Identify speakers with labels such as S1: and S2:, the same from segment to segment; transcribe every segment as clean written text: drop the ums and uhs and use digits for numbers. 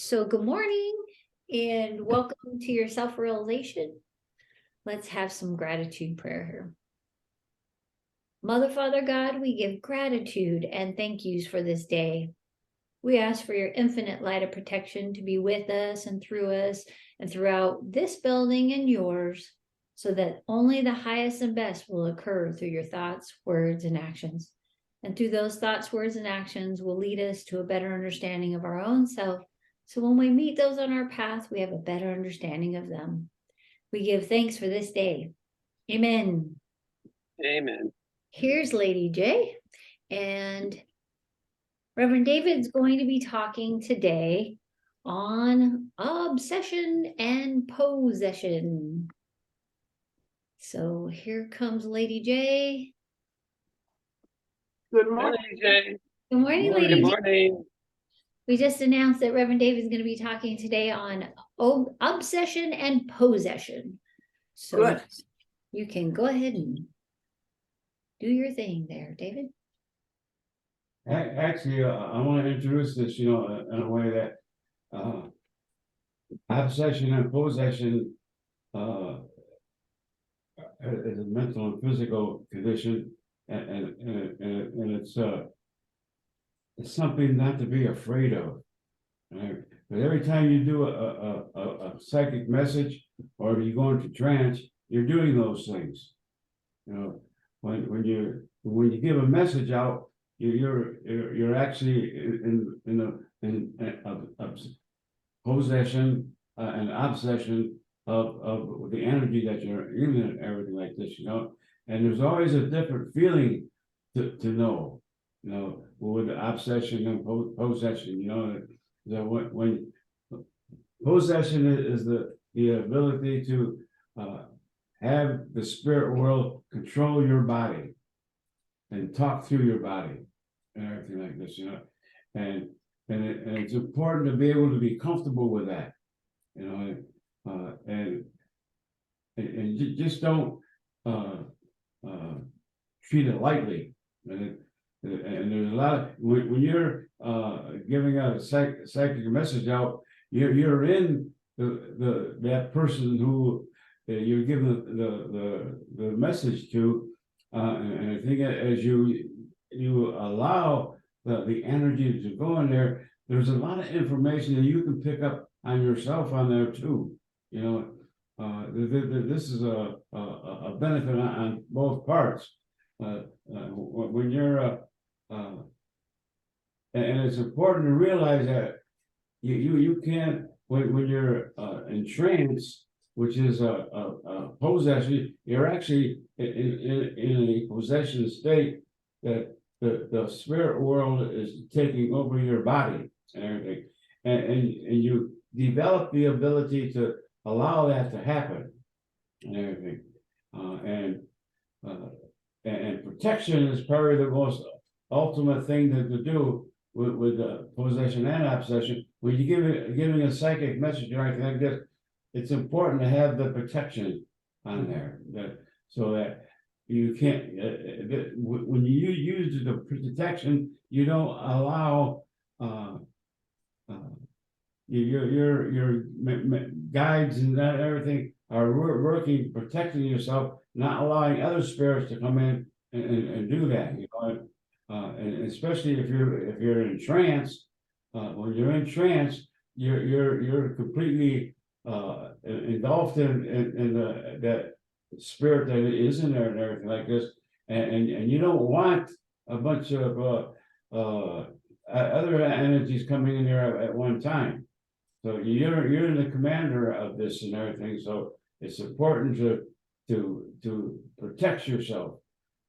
S1: So good morning and welcome to your self-realization. Let's have some gratitude prayer here. Mother, Father, God, we give gratitude and thank yous for this day. We ask for your infinite light of protection to be with us and throughout this building and yours, so that only the highest and best will occur through your thoughts, words, and actions. And through those thoughts, words, and actions will lead us to a better understanding of our own self. So when we meet those on our path, we have a better understanding of them. We give thanks for this day. Amen.
S2: Amen.
S1: Here's Lady J, and Reverend David's going to be talking today on obsession and possession. So here comes Lady J.
S2: Good morning, Jay.
S1: Good morning, Lady
S2: Good
S1: J.
S2: morning.
S1: We just announced that Reverend David's going to be talking today on obsession and possession. So
S2: Good.
S1: you can go ahead and do your thing there, David.
S3: Actually, I want to introduce this, in a way that obsession and possession is a mental and physical condition, and it's something not to be afraid of. Right? But every time you do a psychic message or you go into trance, you're doing those things. When you give a message out, you're actually in possession and obsession of the energy that you're in and everything like this, and there's always a different feeling to know, with the obsession and possession, that when possession is the ability to have the spirit world control your body and talk through your body and everything like this, and it's important to be able to be comfortable with that, and just don't treat it lightly. And there's a lot of when you're giving out a psychic message out, you're in that person who you're giving the message to, and I think as you allow the energy to go in there, there's a lot of information that you can pick up on yourself on there too. This is a benefit on both parts. When you're and it's important to realize that you can't, when you're in trance, which is a possession, you're actually in a possession state that the spirit world is taking over your body and everything, and you develop the ability to allow that to happen and everything, and protection is probably the most ultimate thing to do with possession and obsession. When you giving a psychic message or anything like this, it's important to have the protection on there, so that you can't, when you use the protection, you don't allow your guides and that everything are working, protecting yourself, not allowing other spirits to come in and do that, and especially if you're in trance. When you're in trance, you're completely engulfed in that spirit that is in there and everything like this, and you don't want a bunch of other energies coming in there at one time. So you're the commander of this and everything. So it's important to protect yourself.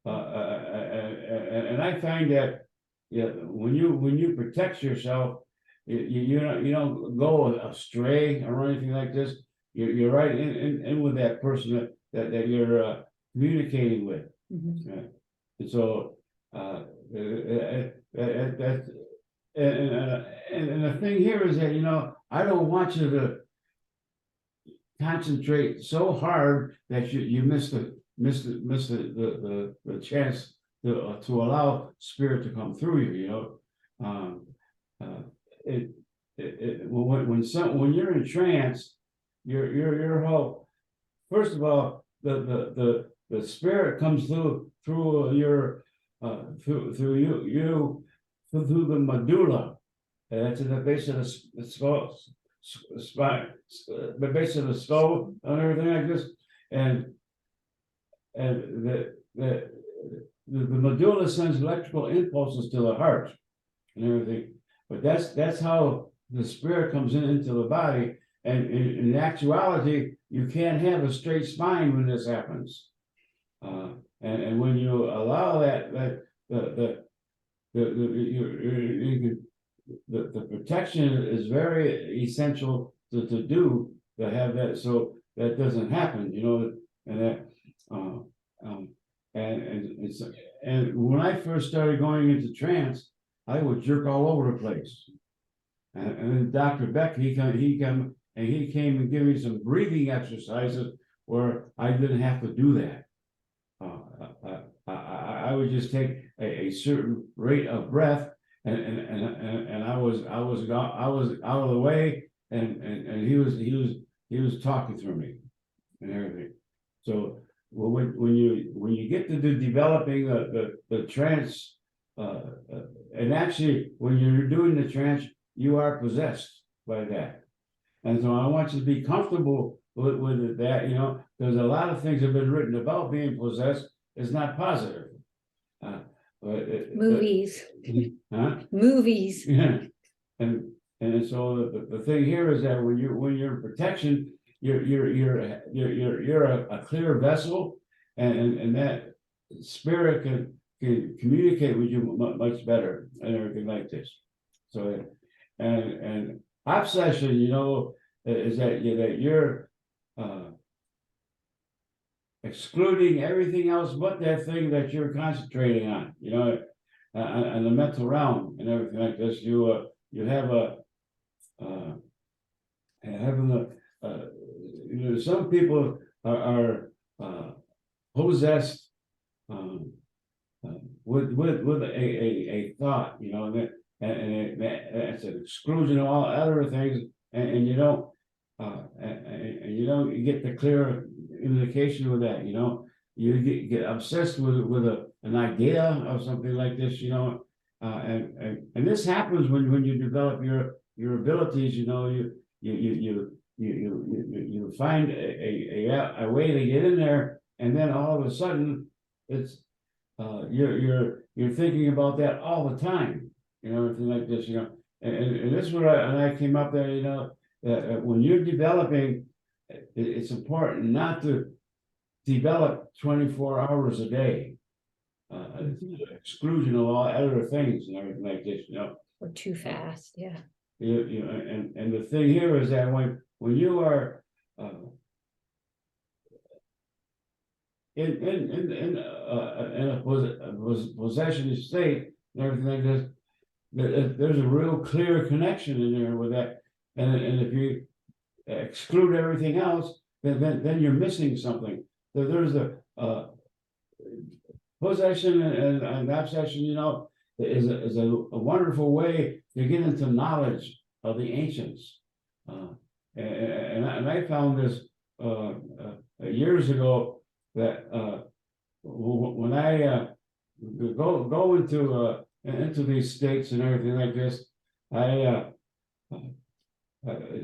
S3: And I find that when you protect yourself, you don't go astray or anything like this. You're right in with that person that you're communicating with.
S1: Mm-hmm.
S3: And so that's and the thing here is that I don't want you to concentrate so hard that you miss the chance to allow spirit to come through you. It when you're in trance, your whole, first of all, the spirit comes through your through you through the medulla. That's at the base of the skull, spine, the base of the skull, and everything like this, and the medulla sends electrical impulses to the heart and everything. But that's how the spirit comes into the body. And in actuality, you can't have a straight spine when this happens. And when you allow that the protection is very essential to do to have that, so that doesn't happen, and that and when I first started going into trance, I would jerk all over the place. And then Dr. Beck, he came and gave me some breathing exercises where I didn't have to do that. I would just take a certain rate of breath, and I was out of the way, and he was talking through me and everything. So when you get to developing the trance, and actually when you're doing the trance, you are possessed by that. And so I want you to be comfortable with that, because a lot of things have been written about being possessed is not positive.
S1: Movies.
S3: Huh?
S1: Movies.
S3: Yeah. And so the thing here is that when you're in protection, you're a clear vessel, and that spirit can communicate with you much better and everything like this. So and obsession, is that you're excluding everything else but that thing that you're concentrating on, on the mental realm and everything like this. You have some people are possessed with a thought, and that's an exclusion of all other things, and you don't get the clear indication with that. You get obsessed with an idea of something like this, and this happens when you develop your abilities. You find a way to get in there, and then all of a sudden it's you're thinking about that all the time, everything like this, and this is where I came up there, that when you're developing, it's important not to develop 24 hours a day, exclusion of all other things and everything like this,
S1: Or too fast, yeah.
S3: And the thing here is that when you are in a possession state and everything like this, there's a real clear connection in there with that, and if you exclude everything else, then you're missing something. So there's a possession and obsession, is a wonderful way to get into knowledge of the ancients, and I found this years ago, that when I go into these states and everything like this, I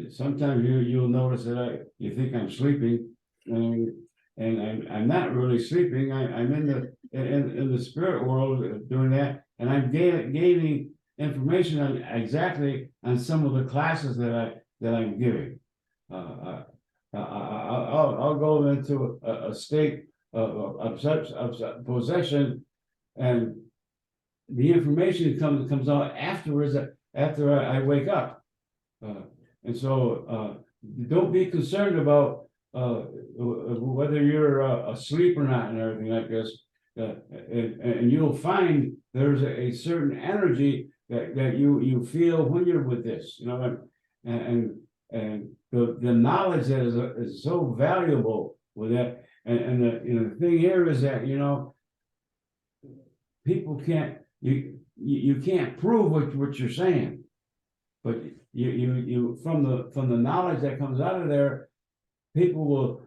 S3: sometimes you'll notice that you think I'm sleeping, and I'm not really sleeping. I'm in the spirit world doing that, and I'm gaining information exactly on some of the classes that I'm giving. I'll go into a state of possession, and the information comes out afterwards, after I wake up, and so don't be concerned about whether you're asleep or not and everything like this, and you'll find there's a certain energy that you feel when you're with this, and the knowledge that is so valuable with that, and the thing here is that people can't, you can't prove what you're saying, but you from the knowledge that comes out of there, people will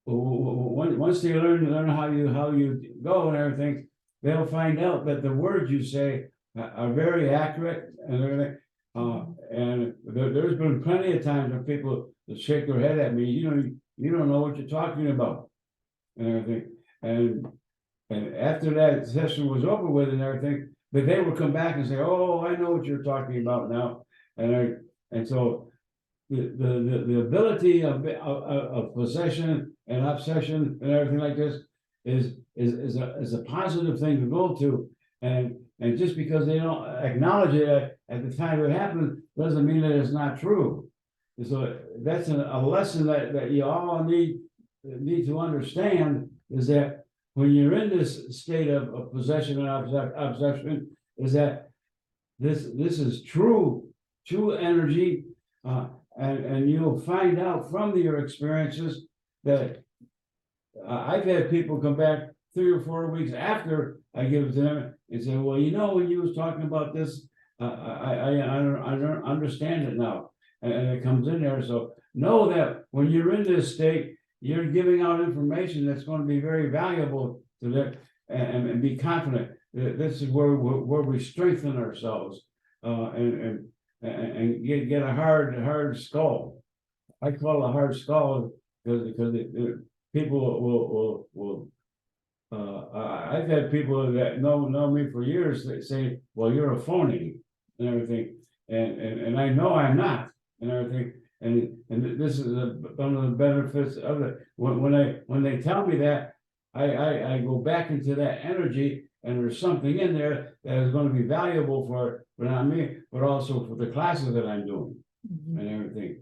S3: once they learn how you go and everything, they'll find out that the words you say are very accurate and everything. And there's been plenty of times when people shake their head at me, you don't know what you're talking about and everything. And after that session was over with and everything, but they would come back and say, "Oh, I know what you're talking about now." And so the ability of possession and obsession and everything like this is a positive thing to go to, and just because they don't acknowledge it at the time it happened doesn't mean that it's not true. So that's a lesson that you all need to understand, is that when you're in this state of possession and obsession, is that this is true energy, and you'll find out from your experiences that I've had people come back 3 or 4 weeks after I give it to them and say, "Well, when you was talking about this, I don't understand it now," and it comes in there. So know that when you're in this state, you're giving out information that's going to be very valuable to them, and be confident that this is where we strengthen ourselves, and get a hard skull. I call it a hard skull because people will. I've had people that know me for years that say, "Well, you're a phony," and everything, and I know I'm not, and everything. And this is one of the benefits of it. When they tell me that, I go back into that energy, and there's something in there that is going to be valuable for not me, but also for the classes that I'm doing and everything.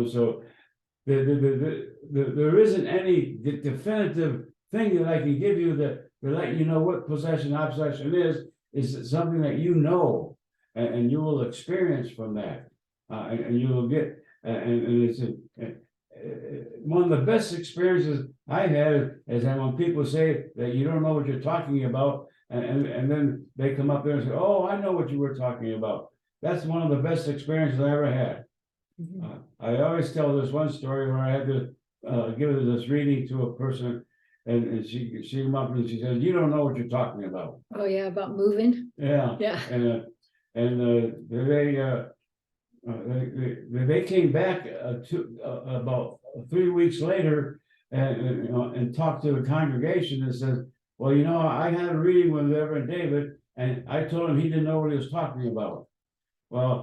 S3: So there isn't any definitive thing that I can give you that let you know what possession obsession is. Is something that and you will experience from that, and you will get. And it's one of the best experiences I had is that when people say that you don't know what you're talking about, and then they come up there and say, "Oh, I know what you were talking about." That's one of the best experiences I ever had. I always tell this one story where I had to give this reading to a person, and she came up and she said, "You don't know what you're talking about."
S1: Oh yeah, about moving.
S3: Yeah.
S1: Yeah.
S3: And they came back about 3 weeks later, and talked to the congregation and said, "Well, I had a reading with Rev David, and I told him he didn't know what he was talking about." Well,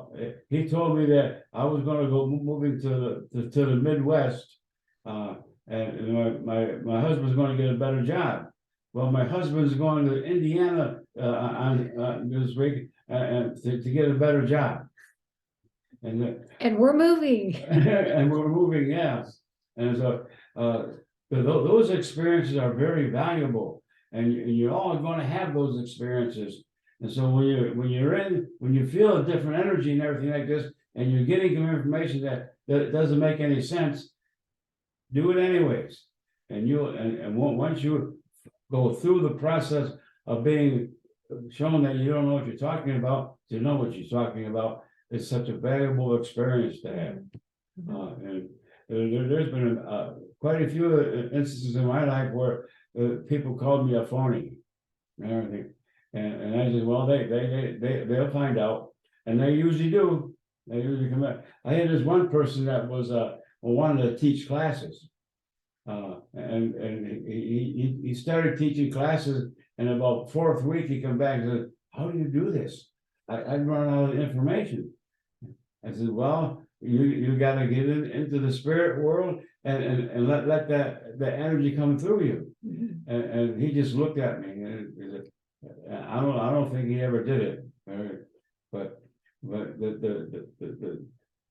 S3: he told me that I was going to go moving to the Midwest, and my husband's going to get a better job. Well, my husband's going to Indiana on this week, to get a better job.
S1: And we're moving.
S3: And we're moving, yes. And so those experiences are very valuable, and you're all going to have those experiences. And so when you feel a different energy and everything like this, and you're getting some information that doesn't make any sense, do it anyways. And once you go through the process of being shown that you don't know what you're talking about, to know what you're talking about, it's such a valuable experience to have. And there's been quite a few instances in my life where people called me a phony and everything. And I said, well, they'll find out, and they usually do. They usually come back. I had this one person that was wanted to teach classes, and he started teaching classes, and about 4th week he come back and said, "How do you do this? I've run out of information." I said, "Well, you got to get into the spirit world and let that energy come through you." And he just looked at me and he said, I don't think he ever did it, but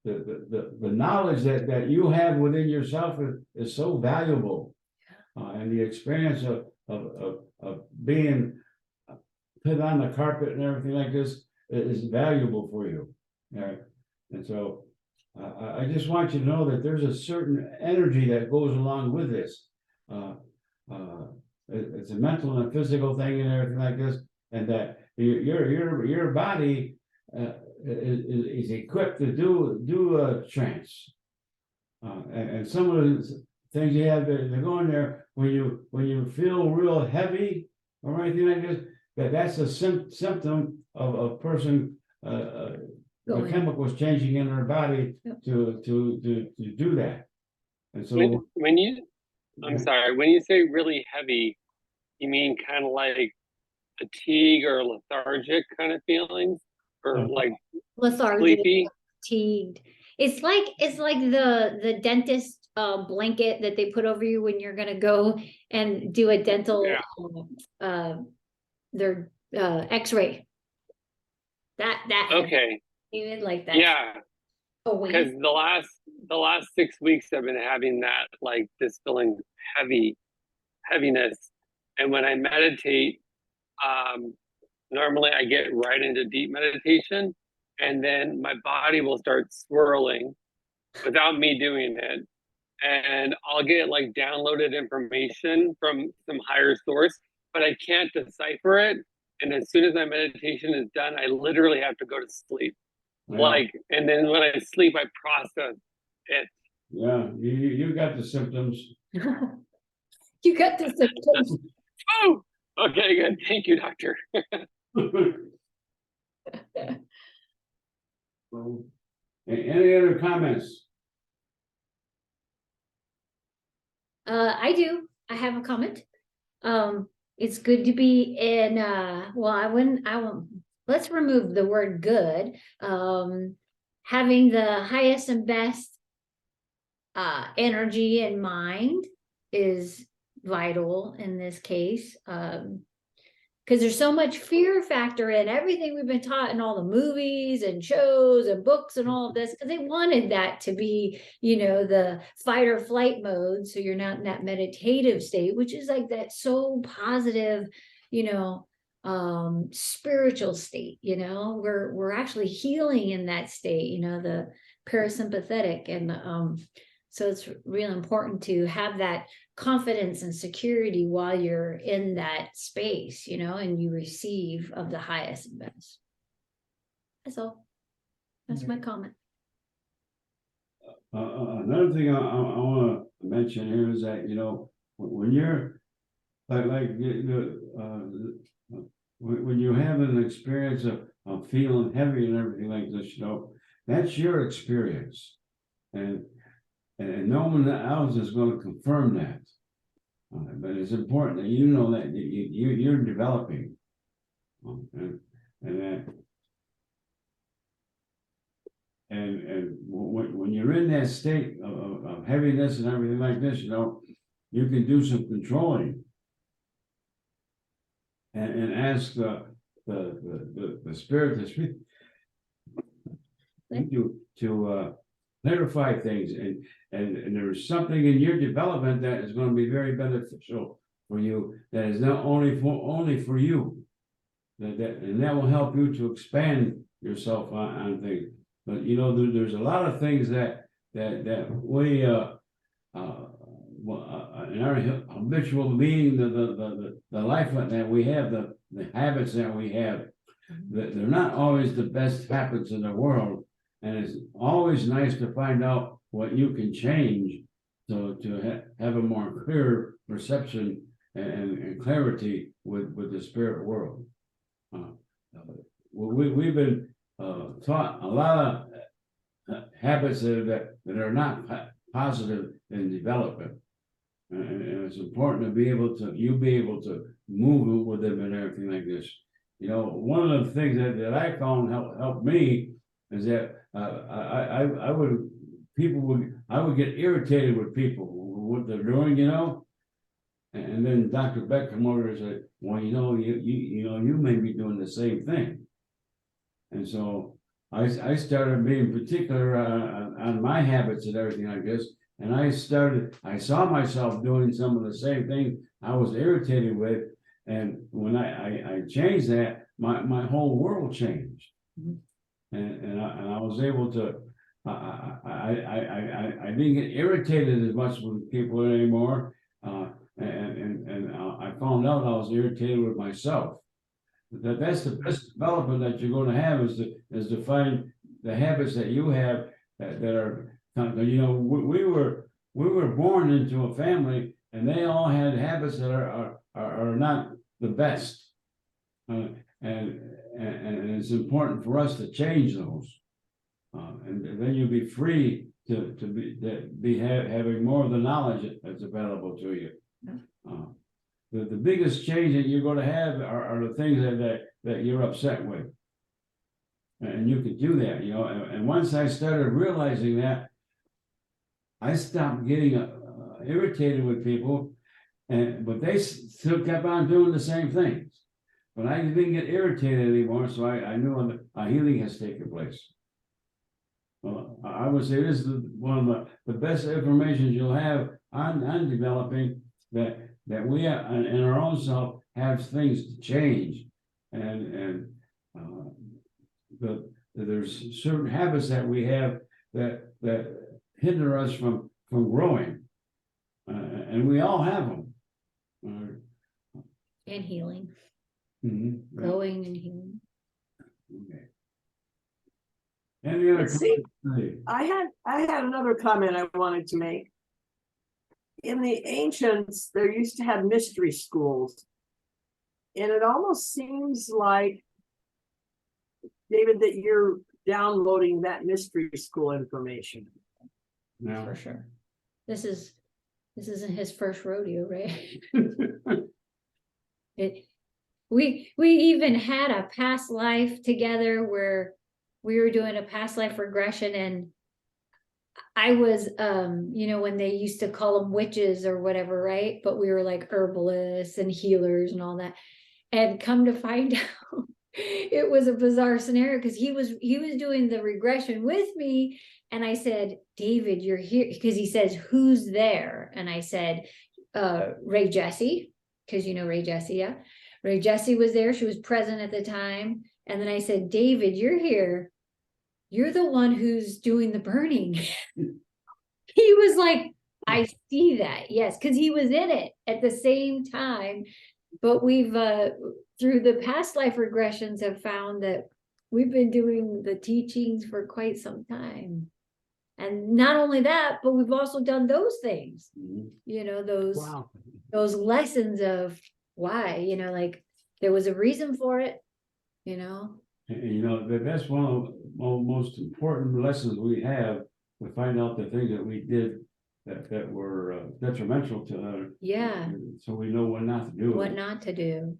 S3: the knowledge that you have within yourself is so valuable, and the experience of being put on the carpet and everything like this is valuable for you. And so I just want you to know that there's a certain energy that goes along with this. It's a mental and physical thing and everything like this, and that your body is equipped to do a trance. And some of the things you have, they're going there when you feel real heavy or anything like this, that's a symptom of a person, the
S1: Going.
S3: chemicals changing in their body
S1: Yep.
S3: to do that. And so
S2: when you, I'm sorry, when you say really heavy, you mean kind of like fatigue or lethargic kind of feelings, or like
S1: Lethargic,
S2: sleepy?
S1: fatigued. It's like the dentist blanket that they put over you when you're gonna go and do a dental their x-ray. That
S2: Okay,
S1: even like that.
S2: yeah,
S1: Oh
S2: because
S1: wait.
S2: the last 6 weeks I've been having that, like this feeling heaviness, and when I meditate, normally I get right into deep meditation, and then my body will start swirling without me doing it, and I'll get like downloaded information from some higher source, but I can't decipher it. And as soon as my meditation is done, I literally have to go to sleep.
S3: yeah,
S2: Like, and then when I sleep, I process it.
S3: yeah, you got the symptoms.
S1: You got the symptoms.
S2: Oh, okay, good. Thank you, doctor.
S3: So, any other comments?
S1: I do. I have a comment. It's good to be in, well, I won't, let's remove the word good. Having the highest and best energy in mind is vital in this case. Because there's so much fear factor in everything we've been taught in all the movies and shows and books and all of this, because they wanted that to be, the fight or flight mode. So you're not in that meditative state, which is like that so positive, spiritual state, we're actually healing in that state, the parasympathetic. And so it's really important to have that confidence and security while you're in that space, and you receive of the highest and best. That's all. That's my comment.
S3: Another thing I want to mention here is that, when you're when you have an experience of feeling heavy and everything like this, that's your experience, and no one else is going to confirm that. But it's important that you know that you're developing, and that, and when you're in that state of heaviness and everything like this, you can do some controlling, and ask the spirit to speak to clarify things, and there's something in your development that is going to be very beneficial for you, that is not only for you, and that will help you to expand yourself on things. But there's a lot of things that we in our habitual being, the life that we have, the habits that we have, that they're not always the best habits in the world. And it's always nice to find out what you can change to have a more clear perception and clarity with the spirit world. We've been taught a lot of habits that are not positive in development, and it's important to be able to move with them and everything like this. One of the things that I found helped me is that I would get irritated with people, what they're doing, and then Dr. Beck come over and said, well, you may be doing the same thing. And so I started being particular on my habits and everything like this. And I saw myself doing some of the same things I was irritated with. And when I changed that, my whole world changed. And I was able to, I didn't get irritated as much with people anymore. And I found out I was irritated with myself. that's the best development that you're gonna have is to find the habits that you have that are, you know, we were born into a family and they all had habits that are not the best. And it's important for us to change those. And then you'll be free to be having more of the knowledge that's available to you. The biggest change that you're gonna have are the things that you're upset with. And you could do that, you know, and once I started realizing that, I stopped getting irritated with people, but they still kept on doing the same things. But I didn't get irritated anymore, so I knew a healing has taken place. Well, I would say this is one of the best information you'll have on developing that we in our own self have things to change, and there's certain habits that we have that hinder us from growing, and we all have them.
S1: And healing,
S3: Yeah.
S1: growing and healing.
S3: Okay. Any other
S4: Let's see.
S3: comments?
S4: I had another comment I wanted to make. In the ancients, there used to have mystery schools. And it almost seems like, David, that you're downloading that mystery school information.
S3: No.
S1: For sure. This isn't his first rodeo, right? We even had a past life together where we were doing a past life regression, and I was you know, when they used to call them witches or whatever, right? But we were like herbalists and healers and all that. And come to find out, it was a bizarre scenario because he was doing the regression with me, and I said, David, you're here, because he says, who's there? And I said, Ray Jessie, because you know Ray Jessie, yeah. Ray Jessie was there, she was present at the time. And then I said, David, you're here. You're the one who's doing the burning. He was like, I see that, yes, because he was in it at the same time. But we've through the past life regressions have found that we've been doing the teachings for quite some time. And not only that, but we've also done those things, you know, those lessons of why, you know, like there was a reason for it, you know.
S3: And you know, that's one of the most important lessons we have, to find out the things that we did that were detrimental to others.
S1: Yeah.
S3: So we know what not to do.
S1: What not to do.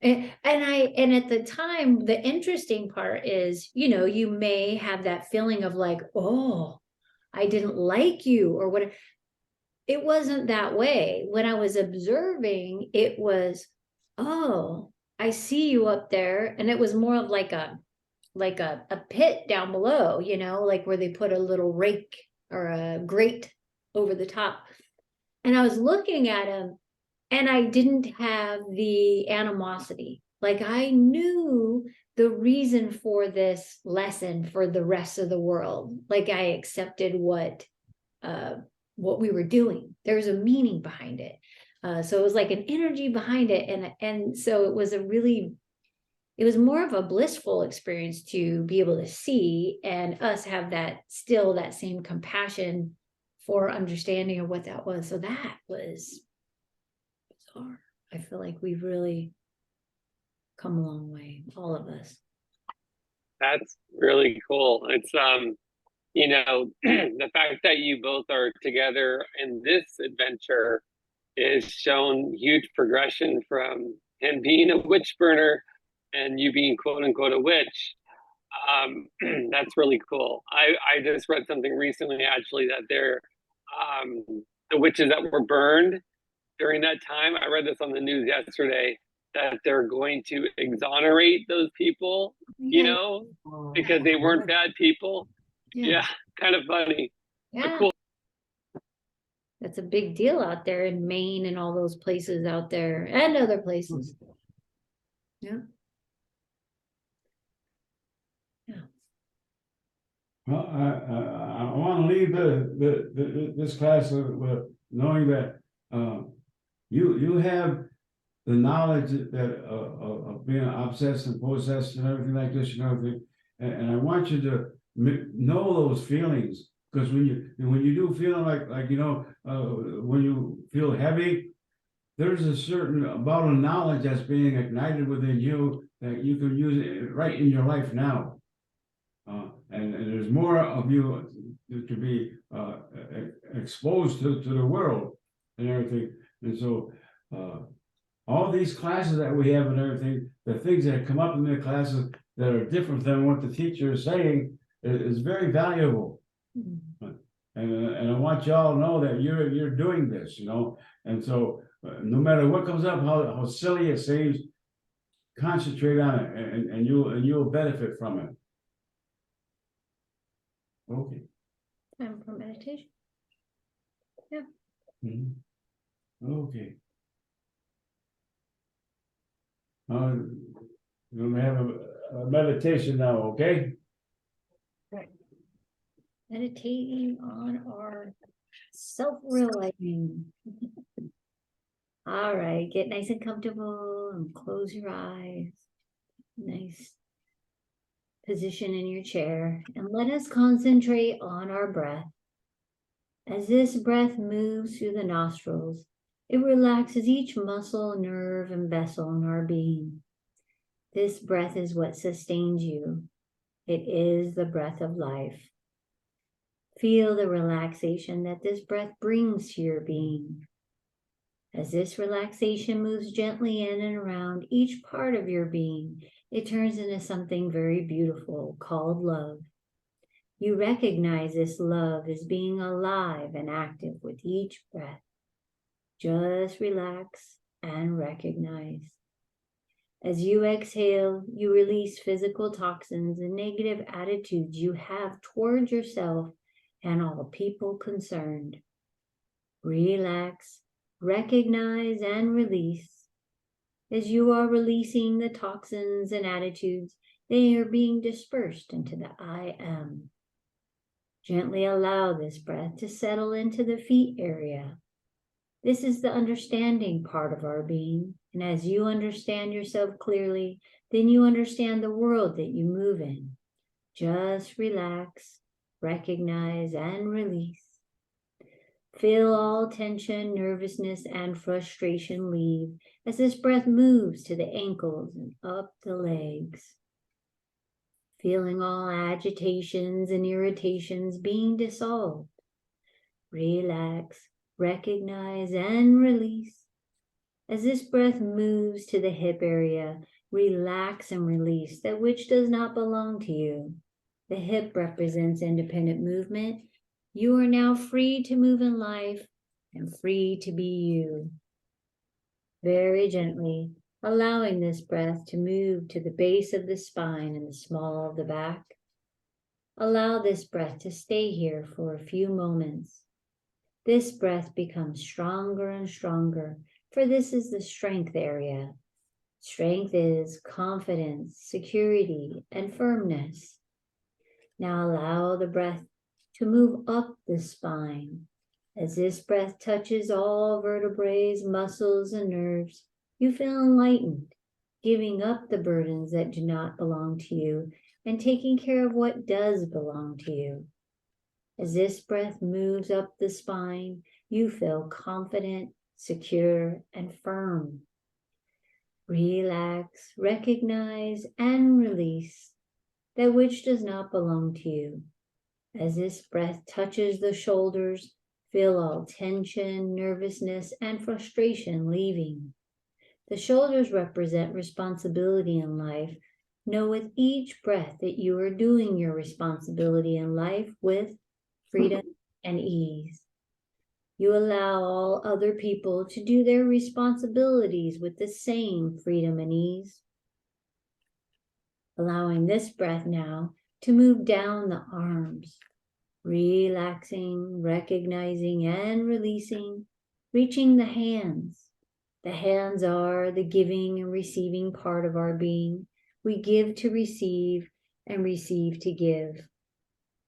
S1: And at the time, the interesting part is, you know, you may have that feeling of like, oh, I didn't like you or what. It wasn't that way. When I was observing, it was, oh, I see you up there. And it was more of like a pit down below, you know, like where they put a little rake or a grate over the top. And I was looking at him, and I didn't have the animosity. Like I knew the reason for this lesson for the rest of the world. Like I accepted what we were doing. There was a meaning behind it. So it was like an energy behind it. And so it was more of a blissful experience to be able to see, and us have that same compassion for understanding of what that was. So that was bizarre. I feel like we've really come a long way, all of us.
S2: That's really cool. It's you know, the fact that you both are together in this adventure is shown huge progression from him being a witch burner and you being quote unquote a witch. That's really cool. I just read something recently actually that they're the witches that were burned during that time. I read this on the news yesterday that they're going to exonerate those people, you know, because they weren't bad people. Yeah, kind of funny.
S1: Yeah.
S2: Cool.
S1: That's a big deal out there in Maine and all those places out there and other places. Yeah. Yeah.
S3: Well, I want to leave this class with knowing that you have the knowledge that of being obsessed and possessed and everything like this and everything. And I want you to know those feelings, because when you do feel like when you feel heavy, there's a certain amount of knowledge that's being ignited within you that you can use it right in your life now. And there's more of you to be exposed to the world and everything. And so all these classes that we have and everything, the things that come up in the classes that are different than what the teacher is saying is very valuable. And I want y'all to know that you're doing this, and so no matter what comes up, how silly it seems, concentrate on it, and you'll benefit from it. Okay.
S1: Time for meditation.
S3: Okay. We're gonna have a meditation now, okay?
S1: Meditating on our self-realizing. All right, get nice and comfortable and close your eyes. Nice position in your chair, and let us concentrate on our breath. As this breath moves through the nostrils, it relaxes each muscle, nerve, and vessel in our being. This breath is what sustains you. It is the breath of life. Feel the relaxation that this breath brings to your being. As this relaxation moves gently in and around each part of your being, it turns into something very beautiful called love. You recognize this love as being alive and active with each breath. Just relax and recognize. As you exhale, you release physical toxins and negative attitudes you have towards yourself and all people concerned. Relax, recognize, and release. As you are releasing the toxins and attitudes, they are being dispersed into the I am. Gently allow this breath to settle into the feet area. This is the understanding part of our being, and as you understand yourself clearly, then you understand the world that you move in. Just relax, recognize, and release. Feel all tension, nervousness, and frustration leave as this breath moves to the ankles and up the legs. Feeling all agitations and irritations being dissolved. Relax, recognize, and release. As this breath moves to the hip area, relax and release that which does not belong to you. The hip represents independent movement. You are now free to move in life and free to be you. Very gently, allowing this breath to move to the base of the spine and the small of the back. Allow this breath to stay here for a few moments. This breath becomes stronger and stronger, for this is the strength area. Strength is confidence, security, and firmness. Now allow the breath to move up the spine. As this breath touches all vertebrae, muscles, and nerves, you feel enlightened, giving up the burdens that do not belong to you and taking care of what does belong to you. As this breath moves up the spine, you feel confident, secure, and firm. Relax, recognize, and release that which does not belong to you. As this breath touches the shoulders, feel all tension, nervousness, and frustration leaving. The shoulders represent responsibility in life. Know with each breath that you are doing your responsibility in life with freedom and ease. You allow all other people to do their responsibilities with the same freedom and ease. Allowing this breath now to move down the arms, relaxing, recognizing, and releasing, reaching the hands. The hands are the giving and receiving part of our being. We give to receive and receive to give.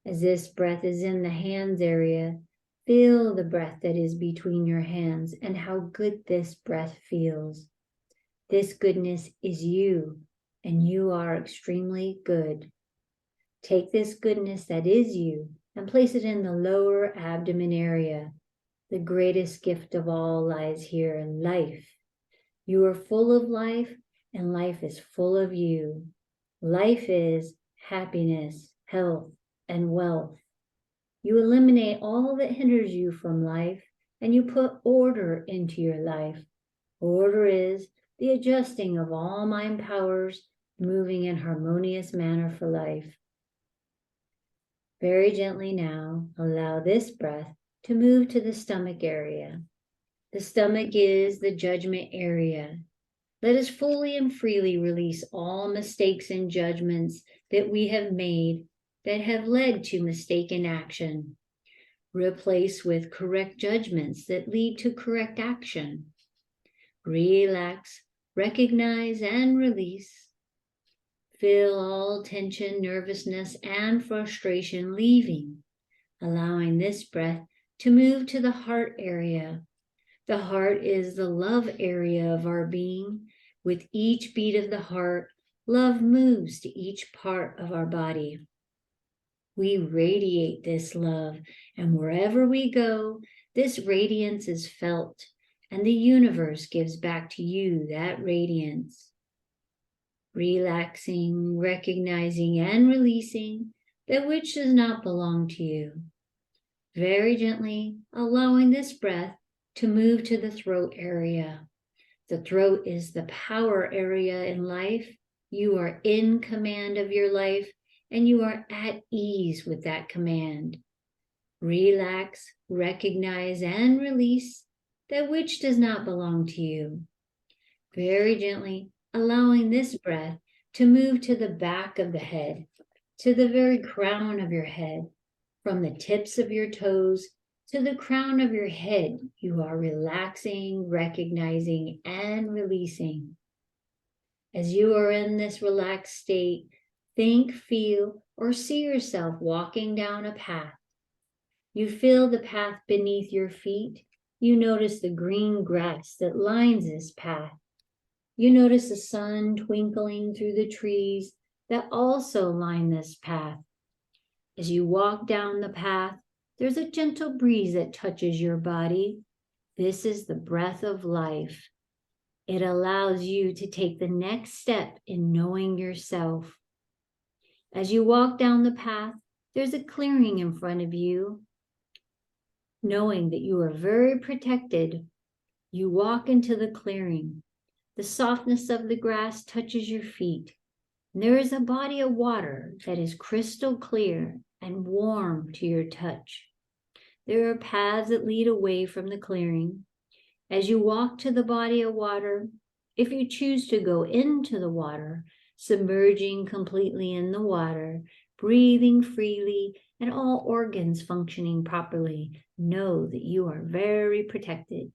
S1: As this breath is in the hands area, feel the breath that is between your hands and how good this breath feels. This goodness is you, and you are extremely good. Take this goodness that is you and place it in the lower abdomen area. The greatest gift of all lies here, life. You are full of life, and life is full of you. Life is happiness, health, and wealth. You eliminate all that hinders you from life, and you put order into your life. Order is the adjusting of all mind powers, moving in harmonious manner for life. Very gently now, allow this breath to move to the stomach area. The stomach is the judgment area. Let us fully and freely release all mistakes and judgments that we have made that have led to mistaken action. Replace with correct judgments that lead to correct action. Relax, recognize, and release. Feel all tension, nervousness, and frustration leaving, allowing this breath to move to the heart area. The heart is the love area of our being. With each beat of the heart, love moves to each part of our body. We radiate this love, and wherever we go, this radiance is felt, and the universe gives back to you that radiance. Relaxing, recognizing, and releasing that which does not belong to you. Very gently allowing this breath to move to the throat area. The throat is the power area in life. You are in command of your life, and you are at ease with that command. Relax, recognize, and release that which does not belong to you. Very gently allowing this breath to move to the back of the head, to the very crown of your head. From the tips of your toes to the crown of your head, you are relaxing, recognizing, and releasing. As you are in this relaxed state, think, feel, or see yourself walking down a path. You feel the path beneath your feet. You notice the green grass that lines this path. You notice the sun twinkling through the trees that also line this path. As you walk down the path, there's a gentle breeze that touches your body. This is the breath of life. It allows you to take the next step in knowing yourself. As you walk down the path, there's a clearing in front of you. Knowing that you are very protected, you walk into the clearing. The softness of the grass touches your feet. And there is a body of water that is crystal clear and warm to your touch. There are paths that lead away from the clearing. As you walk to the body of water, if you choose to go into the water, submerging completely in the water, breathing freely, and all organs functioning properly, know that you are very protected.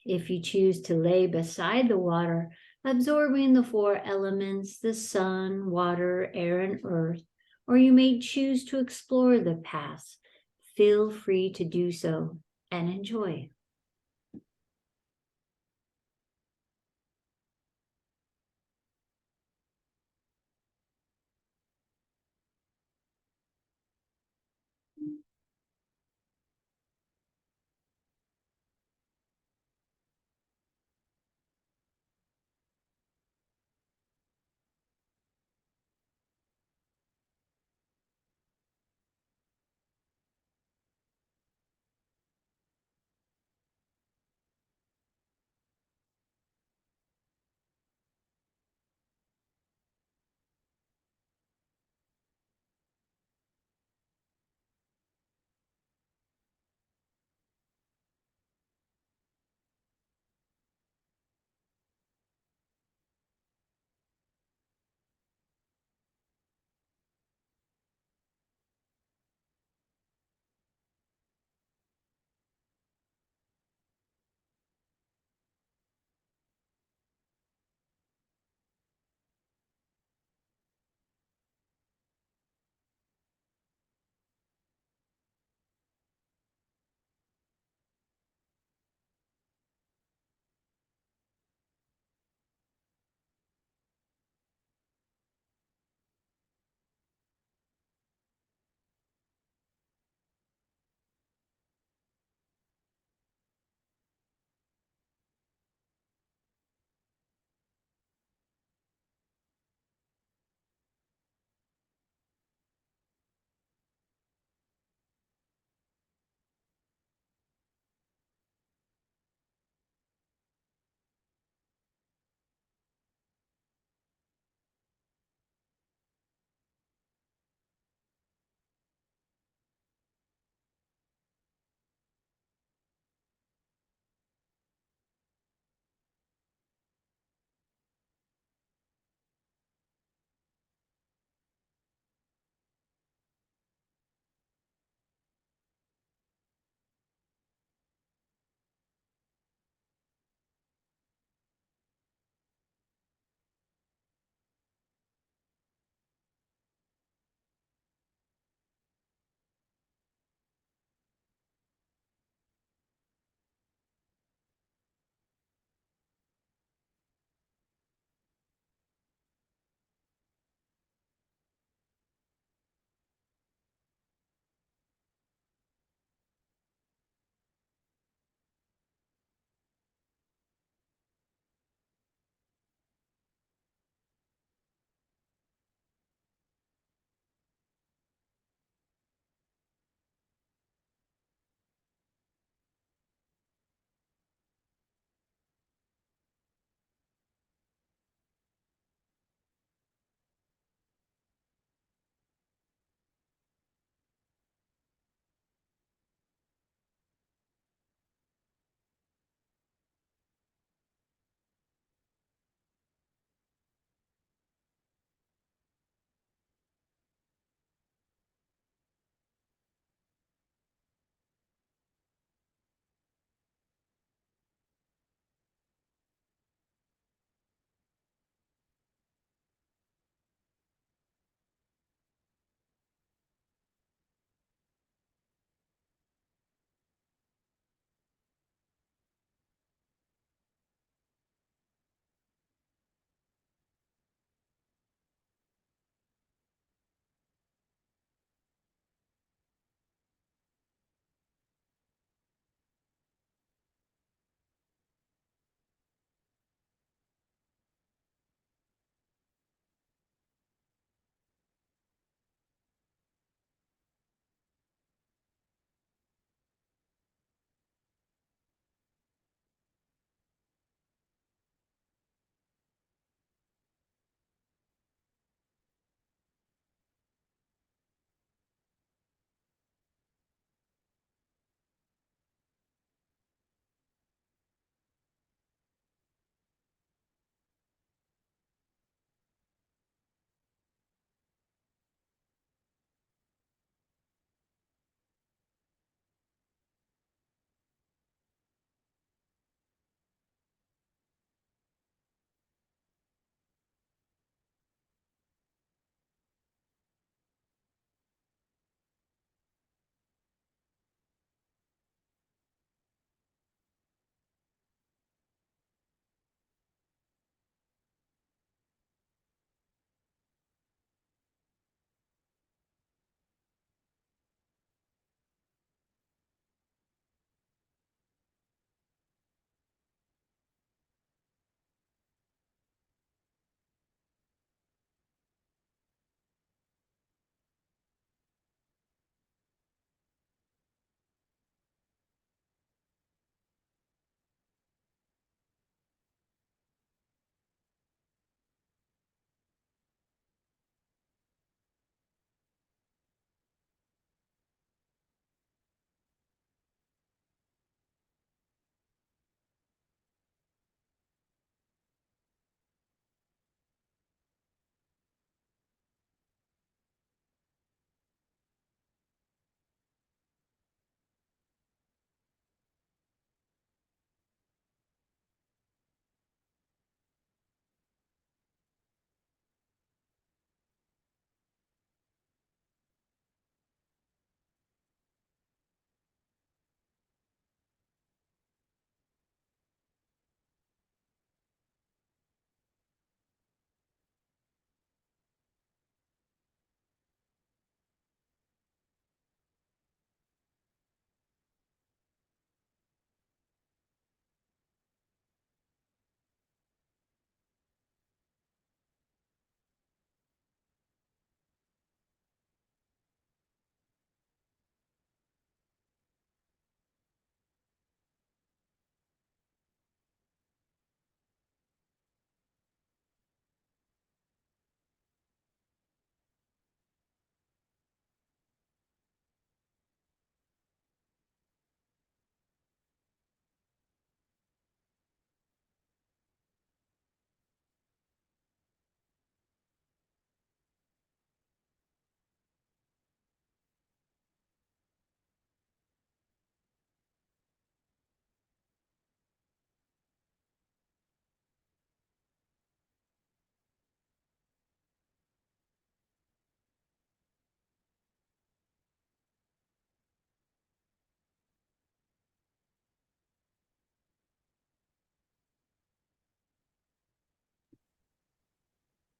S1: If you choose to lay beside the water, absorbing the four elements, the sun, water, air, and earth, or you may choose to explore the paths, feel free to do so and enjoy.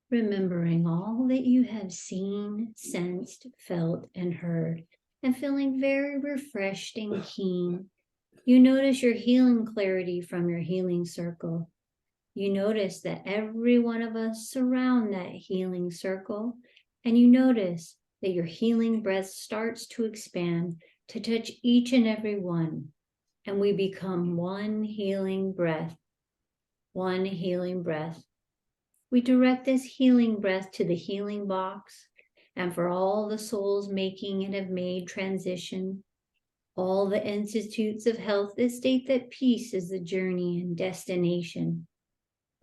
S1: remembering all that you have seen, sensed, felt, and heard, and feeling very refreshed and keen. You notice your healing clarity from your healing circle. You notice that every one of us surround that healing circle, and you notice that your healing breath starts to expand to touch each and every one, and we become one healing breath. One healing breath. We direct this healing breath to the healing box, and for all the souls making and have made transition, all the institutes of health that state that peace is the journey and destination,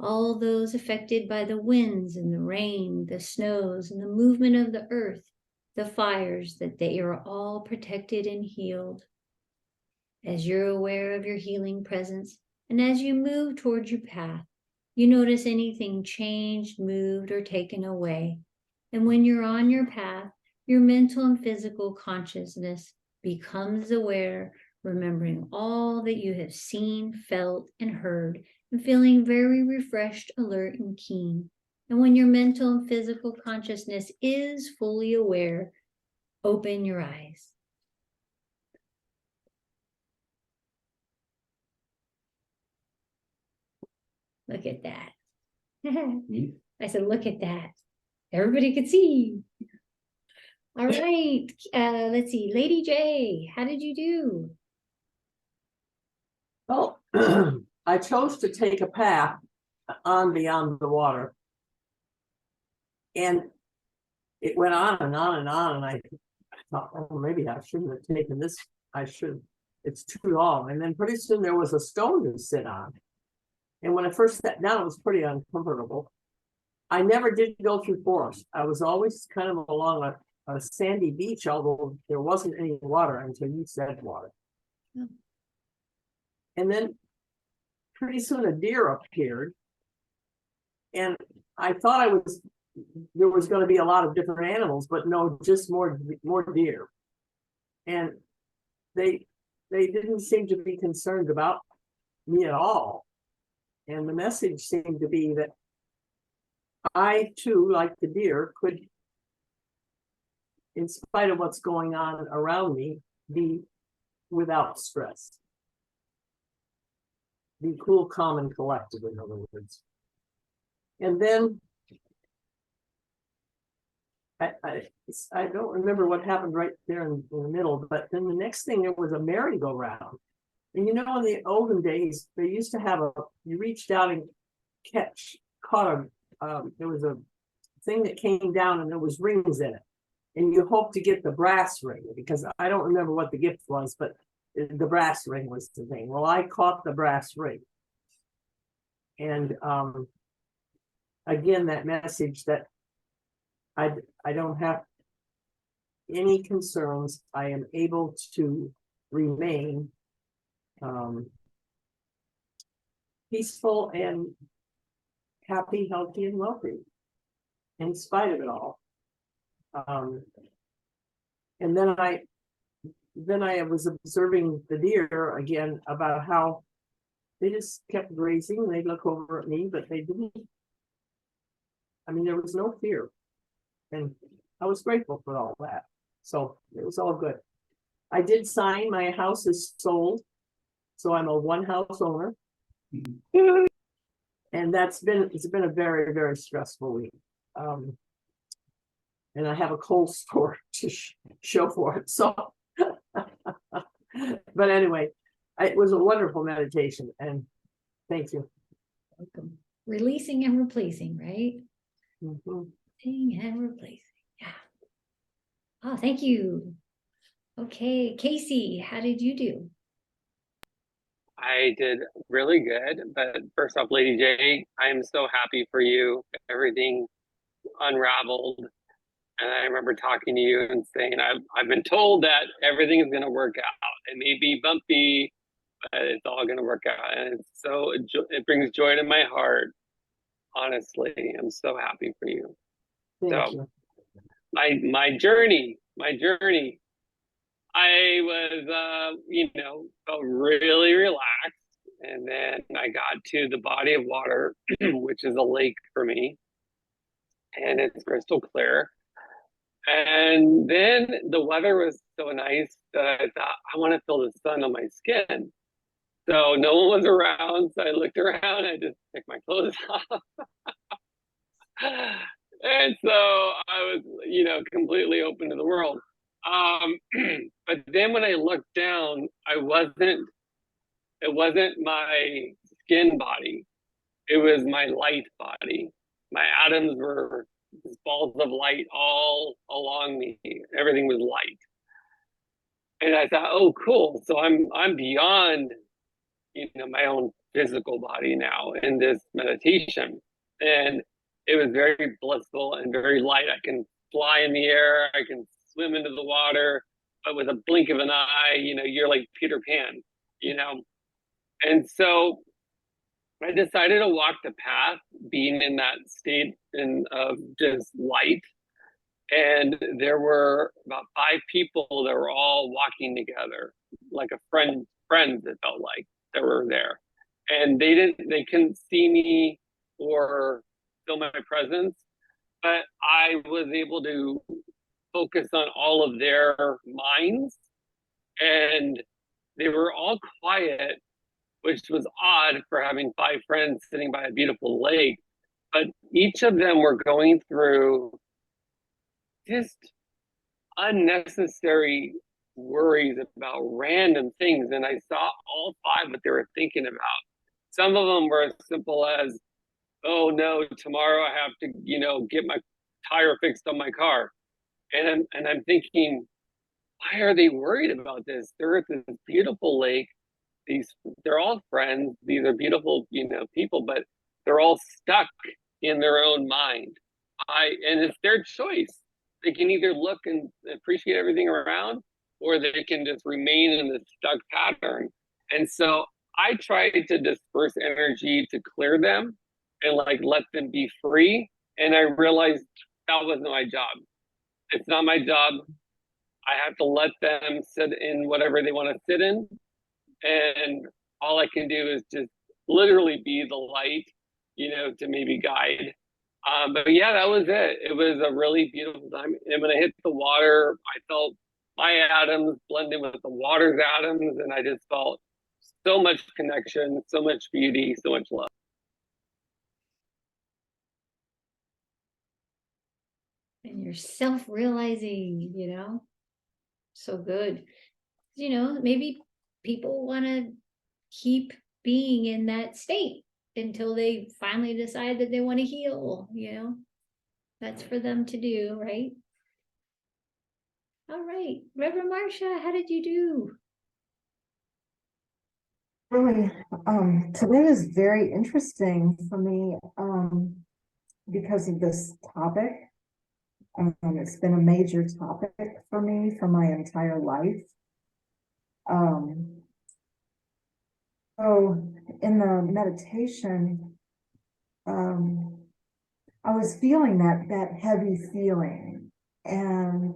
S1: all those affected by the winds and the rain, the snows and the movement of the earth, the fires, that they are all protected and healed. As you're aware of your healing presence, and as you move towards your path, you notice anything changed, moved, or taken away. And when you're on your path, your mental and physical consciousness becomes aware, remembering all that you have seen, felt, and heard, and feeling very refreshed, alert, and keen. And when your mental and physical consciousness is fully aware, open your eyes. Look at that. I said, look at that. Everybody could see. All right. Let's see. Lady J, how did you do?
S4: Well, I chose to take a path on beyond the water. And it went on and on and on. And I thought, oh, maybe I shouldn't have taken this. I should. It's too long. And then pretty soon there was a stone to sit on. And when I first sat down, it was pretty uncomfortable. I never did go through forest. I was always kind of along a sandy beach, although there wasn't any water until you said water.
S1: Oh.
S4: And then pretty soon a deer appeared. And I thought there was going to be a lot of different animals, but no, just more deer. And they didn't seem to be concerned about me at all. And the message seemed to be that I too, like the deer, could, in spite of what's going on around me, be without stress. Be cool, calm, and collected, in other words. And then I don't remember what happened right there in the middle, but then the next thing, there was a merry-go-round. And in the olden days, they used to have you reached out and caught there was a thing that came down and there was rings in it. And you hope to get the brass ring, because I don't remember what the gift was, but the brass ring was the thing. Well, I caught the brass ring. And again, that message that I don't have any concerns. I am able to remain peaceful and happy, healthy, and wealthy in spite of it all. And then I was observing the deer again, about how they just kept grazing. They'd look over at me, but they didn't. I mean, there was no fear. And I was grateful for all that. So it was all good. I did sign, my house is sold. So I'm a one house owner. And it's been a very, very stressful week. And I have a cold store to show for it. So, but anyway, it was a wonderful meditation, and thank you.
S1: Welcome. Releasing and replacing, right?
S4: Mm-hmm.
S1: Releasing and replacing. Yeah. Oh, thank you. Okay, Casey, how did you do?
S2: I did really good. But first off, Lady J, I am so happy for you. Everything unraveled. And I remember talking to you and saying, I've been told that everything is going to work out. It may be bumpy, but it's all going to work out. And it's so, it brings joy to my heart. Honestly, I'm so happy for you.
S4: Thank you.
S2: My journey, I was, felt really relaxed. And then I got to the body of water, which is a lake for me. and it's crystal clear. And then the weather was so nice that I thought, I want to feel the sun on my skin. So no one was around. So I looked around, I just took my clothes off. And so I was, completely open to the world. But then when I looked down, it wasn't my skin body. It was my light body. My atoms were balls of light all along me. Everything was light. And I thought, oh, cool. So I'm beyond, my own physical body now in this meditation. And it was very blissful and very light. I can fly in the air. I can swim into the water, but with a blink of an eye, you're like Peter Pan, And so I decided to walk the path, being in that state of just light. And there were about 5 people that were all walking together, like friends, it felt like, that were there. And they couldn't see me or feel my presence, but I was able to focus on all of their minds. And they were all quiet, which was odd for having 5 friends sitting by a beautiful lake. But each of them were going through just unnecessary worries about random things. And I saw all 5 what they were thinking about. Some of them were as simple as, oh no, tomorrow I have to, get my tire fixed on my car. And I'm thinking, why are they worried about this? They're at this beautiful lake. They're all friends. These are beautiful, people, but they're all stuck in their own mind. And it's their choice. They can either look and appreciate everything around, or they can just remain in this stuck pattern. And so I tried to disperse energy to clear them and let them be free. And I realized that wasn't my job. It's not my job. I have to let them sit in whatever they want to sit in. And all I can do is just literally be the light, to maybe guide. But yeah, that was it. It was a really beautiful time. And when I hit the water, I felt my atoms blending with the water's atoms. And I just felt so much connection, so much beauty, so much love.
S1: And you're self-realizing, so good. Maybe people want to keep being in that state until they finally decide that they want to heal, that's for them to do, right? All right, Reverend Marcia, how did you do?
S5: Really, today is very interesting for me, because of this topic. It's been a major topic for me for my entire life. So in the meditation, I was feeling that heavy feeling, and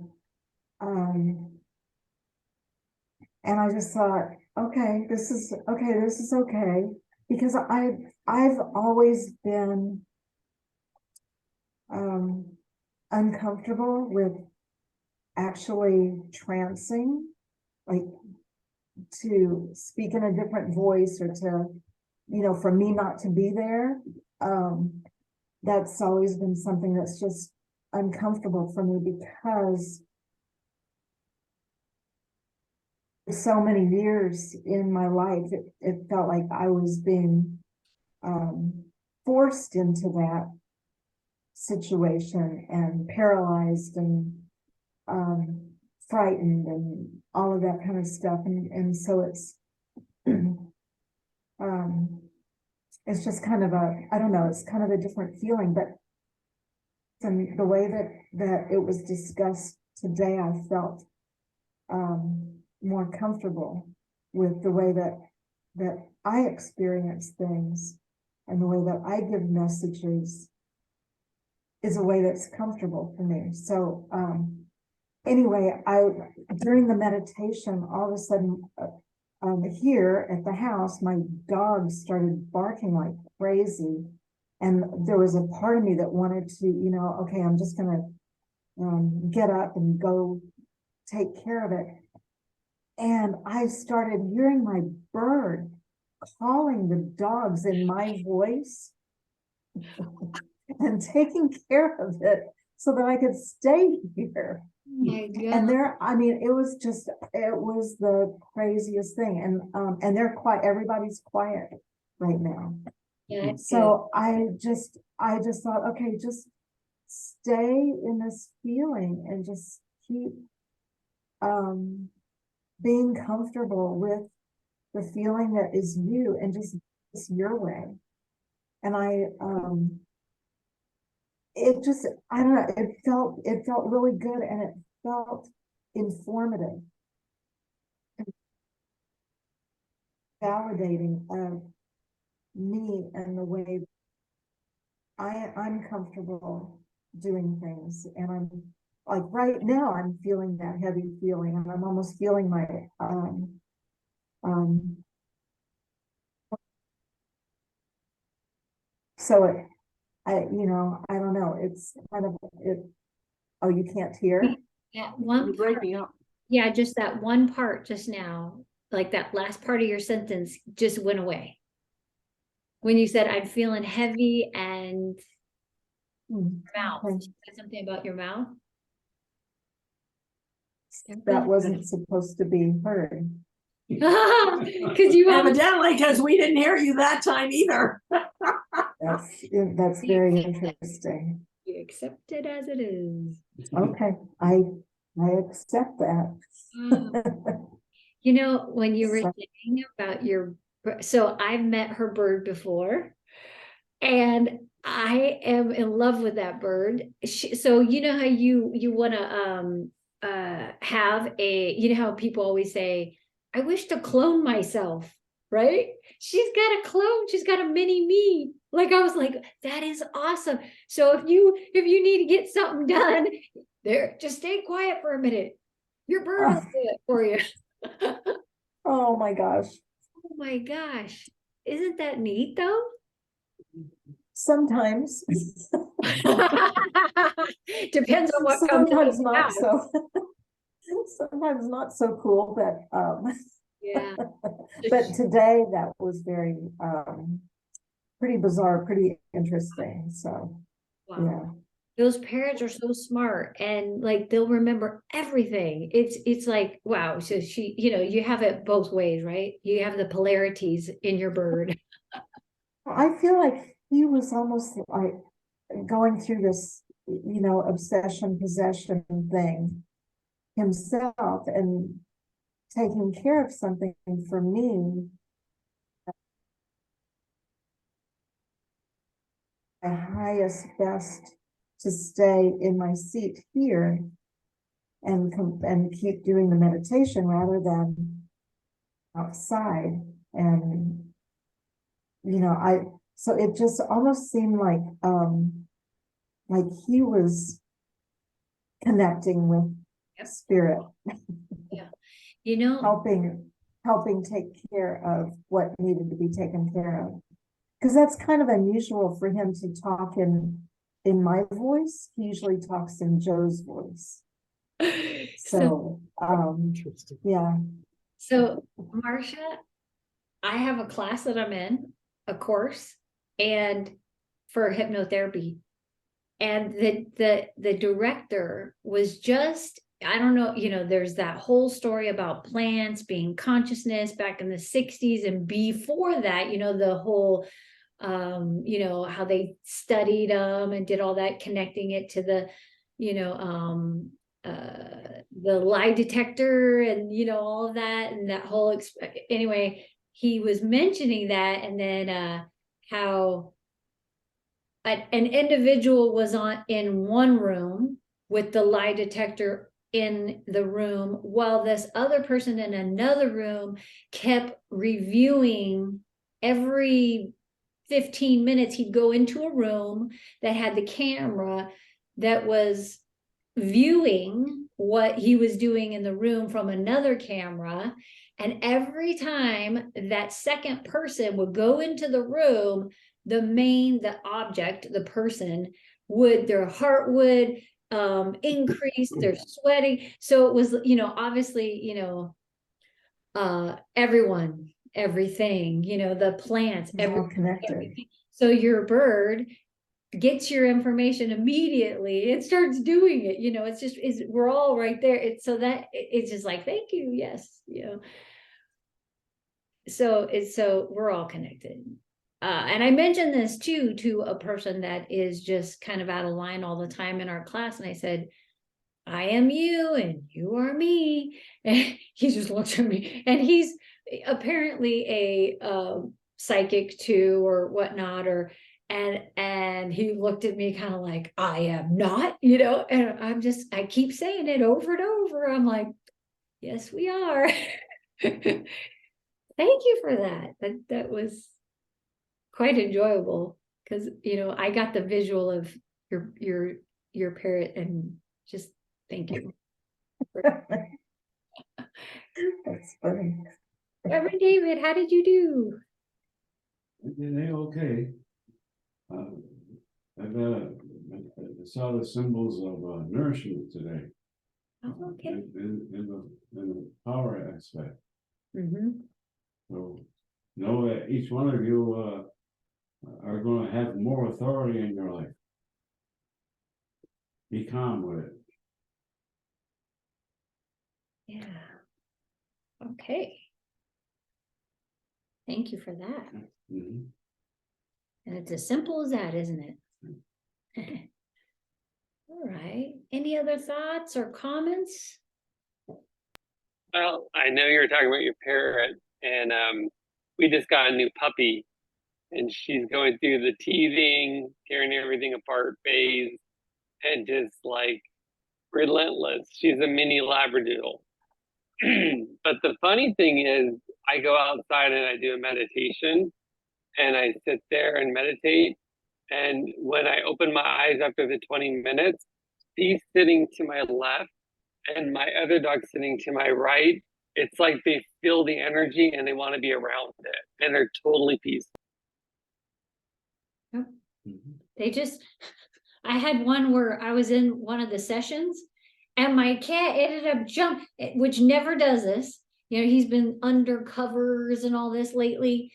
S5: I just thought, okay, this is okay, because I've always been uncomfortable with actually trancing, like to speak in a different voice, or to, for me not to be there. That's always been something that's just uncomfortable for me, because so many years in my life, it felt like I was being forced into that situation, and paralyzed, and frightened, and all of that kind of stuff. And so it's just kind of I don't know, it's kind of a different feeling. But from the way that it was discussed today, I felt more comfortable with the way that I experience things, and the way that I give messages is a way that's comfortable for me. So anyway, during the meditation, all of a sudden, here at the house, my dog started barking like crazy, And there was a part of me that wanted to, okay, I'm just gonna get up and go take care of it. And I started hearing my bird calling the dogs in my voice and taking care of it so that I could stay here.
S1: My
S5: And
S1: God.
S5: it was the craziest thing. And they're quiet, everybody's quiet right now.
S1: Yeah, it's good.
S5: So I just thought, okay, just stay in this feeling and just keep being comfortable with the feeling that is you and just it's your way. And I don't know, it felt really good and it felt informative, validating of me and the way I'm comfortable doing things. And I'm like, right now I'm feeling that heavy feeling and I'm almost feeling my so I don't know, it's kind of oh, you can't hear?
S1: That
S4: You're
S1: one part,
S4: breaking up.
S1: yeah, just that one part just now, like that last part of your sentence just went away. When you said I'm feeling heavy and mouth,
S5: Okay.
S1: you said something about your mouth.
S5: That wasn't supposed to be heard.
S1: Because you
S4: Evidently, because we didn't hear you that time either.
S5: That's very interesting.
S1: you accept it as it is.
S5: Okay, I accept that.
S1: You know, when you were
S5: So-
S1: saying about so I've met her bird before, and I am in love with that bird. So you know how you want to have how people always say, I wish to clone myself, right? She's got a clone, she's got a mini me. Like I was like, that is awesome. So if you need to get something done, there, just stay quiet for a minute. Your bird will do it for you.
S5: Oh my gosh.
S1: Oh my gosh. Isn't that neat though?
S5: Sometimes.
S1: Depends on what comes out of
S5: Sometimes
S1: the
S5: not
S1: house.
S5: so. Sometimes not so cool, but
S1: Yeah.
S5: but today that was very pretty bizarre, pretty interesting. So
S1: Wow.
S5: yeah.
S1: Those parents are so smart and like they'll remember everything. It's like, wow. So she, you have it both ways, right? You have the polarities in your bird.
S5: I feel like he was almost like going through this, obsession, possession thing himself and taking care of something for me. My highest best to stay in my seat here and keep doing the meditation rather than outside. And so it just almost seemed like he was connecting with spirit, helping take care of what needed to be taken care of. Because that's kind of unusual for him to talk in my voice. He usually talks in Joe's voice. So yeah.
S1: So Marcia, I have a class that I'm in, a course, and for hypnotherapy. And the director was just, I don't know, there's that whole story about plants being consciousness back in the 60s. And before that, the whole how they studied them and did all that, connecting it to the the lie detector and all of that, and that whole anyway, he was mentioning that, and then how an individual was in one room with the lie detector in the room, while this other person in another room kept reviewing every 15 minutes. He'd go into a room that had the camera that was viewing what he was doing in the room from another camera. And every time that second person would go into the room, the object, the person would, their heart would increase, they're sweating. So it was, obviously, everyone, everything, the plants,
S5: It's all connected.
S1: everything. So your bird gets your information immediately. It starts doing it, we're all right there. It's so that it's just like, thank you, yes, So we're all connected. And I mentioned this too to a person that is just kind of out of line all the time in our class. And I said, I am you and you are me. And he just looks at me, and he's apparently a psychic too, or whatnot, and he looked at me kind of like, I am not, and I keep saying it over and over. I'm like, yes, we are. Thank you for that. That was quite enjoyable, because I got the visual of your parrot, and just thank you.
S5: That's funny.
S1: Reverend David, how did you do?
S3: They okay. I saw the symbols of nourishment today.
S1: Oh, okay.
S3: In the power aspect.
S1: Mm-hmm.
S3: So know that each one of you are going to have more authority in your life. Be calm with it.
S1: Yeah. Okay. Thank you for that.
S3: Mm-hmm.
S1: And it's as simple as that, isn't it? All right. Any other thoughts or comments?
S2: Well, I know you were talking about your parrot, and we just got a new puppy, and she's going through the teething, tearing everything apart phase, and just like relentless. She's a mini Labradoodle. But the funny thing is, I go outside and I do a meditation, and I sit there and meditate. And when I open my eyes after the 20 minutes, she's sitting to my left and my other dog sitting to my right. It's like they feel the energy and they want to be around it, and they're totally peaceful.
S1: Yep.
S3: Mm-hmm.
S1: They just, I had one where I was in one of the sessions, and my cat ended up which never does this. He's been under covers and all this lately.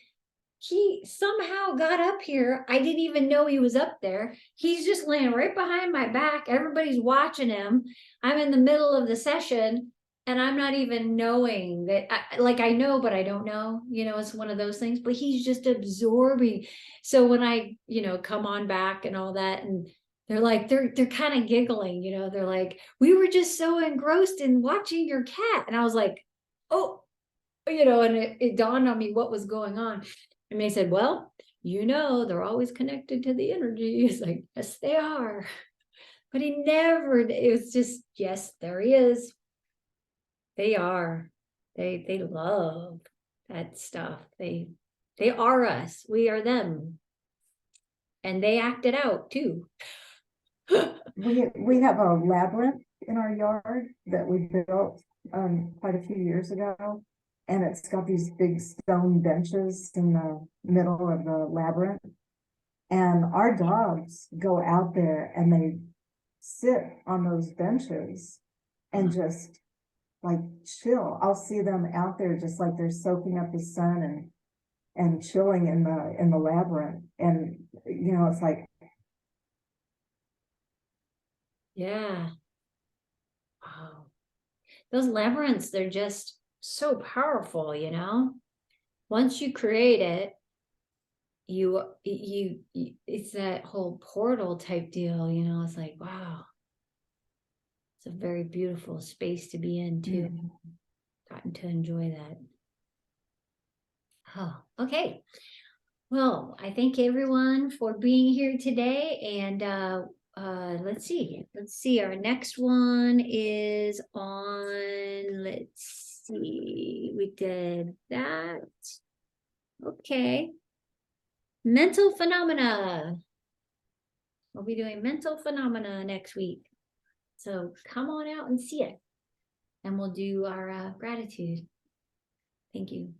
S1: He somehow got up here. I didn't even know he was up there. He's just laying right behind my back. Everybody's watching him. I'm in the middle of the session, and I'm not even knowing that. I know, but I don't know. It's one of those things. But he's just absorbing. So when I, come on back and all that, and they're like, they're kind of giggling. They're like, we were just so engrossed in watching your cat, and I was like, oh, and it dawned on me what was going on. And they said, well, they're always connected to the energy. It's like, yes, they are. But it was just, yes, there he is. They are. They love that stuff. They are us. We are them. And they act it out too.
S5: We have a labyrinth in our yard that we built quite a few years ago. And it's got these big stone benches in the middle of the labyrinth. And our dogs go out there and they sit on those benches and just like chill. I'll see them out there just like they're soaking up the sun and chilling in the labyrinth. And it's like,
S1: yeah. Wow. Those labyrinths, they're just so powerful, once you create it, you it's that whole portal type deal, it's like, wow, it's a very beautiful space to be in too. Gotten to enjoy that. Oh, okay. Well, I thank everyone for being here today, and let's see, our next one is on, let's see, we did that. Okay. Mental phenomena. We'll be doing mental phenomena next week. So come on out and see it. And we'll do our gratitude. Thank you.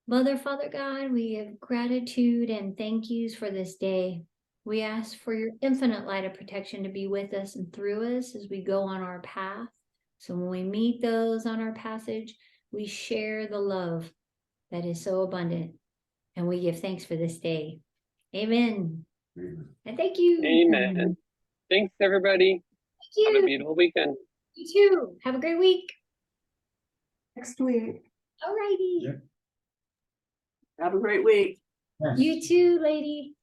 S1: Mother, Father God, we give gratitude and thank yous for this day. We ask for your infinite light of protection to be with us and through us as we go on our path. So when we meet those on our passage, we share the love that is so abundant. And we give thanks for this day. Amen.
S3: Amen.
S1: And thank you.
S2: Amen. Thanks, everybody.
S1: Thank
S2: Have a
S1: you.
S2: beautiful weekend.
S1: You too. Have a great week.
S5: Next week.
S1: All righty.
S3: Yep.
S4: Have a great week.
S3: Yes.
S1: You too, lady.